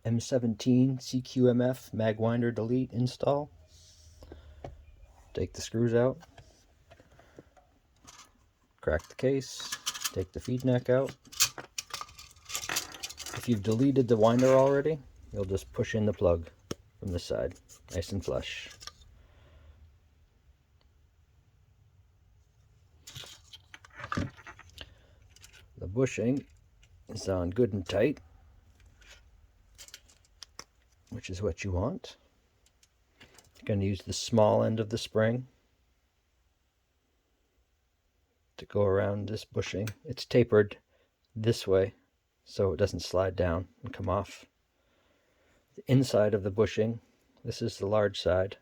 M17 CQMF mag winder delete install. Take the screws out, crack the case, take the feed neck out. If you've deleted the winder already, you'll just push in the plug from the side, nice and flush. The bushing is on good and tight, which is what you want. You're going to use the small end of the spring to go around this bushing. It's tapered this way so it doesn't slide down and come off. The inside of the bushing, this is the large side,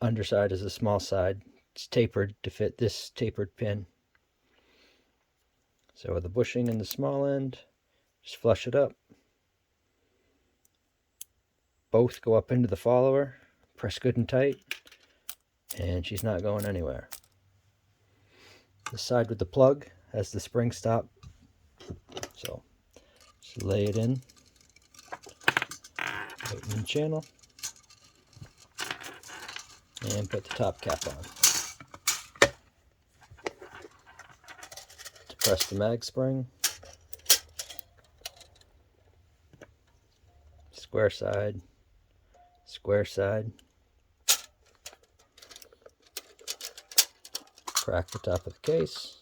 underside is the small side. It's tapered to fit this tapered pin. So with the bushing in the small end, just flush it up. Both go up into the follower, press good and tight, and she's not going anywhere. The side with the plug has the spring stop, so just lay it in, put it in the channel, and put the top cap on. To press the mag spring, square side, square side, crack the top of the case,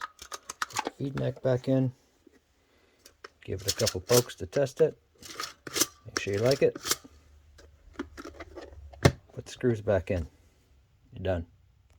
put the feed neck back in, give it a couple pokes to test it, make sure you like it, put the screws back in, you're done.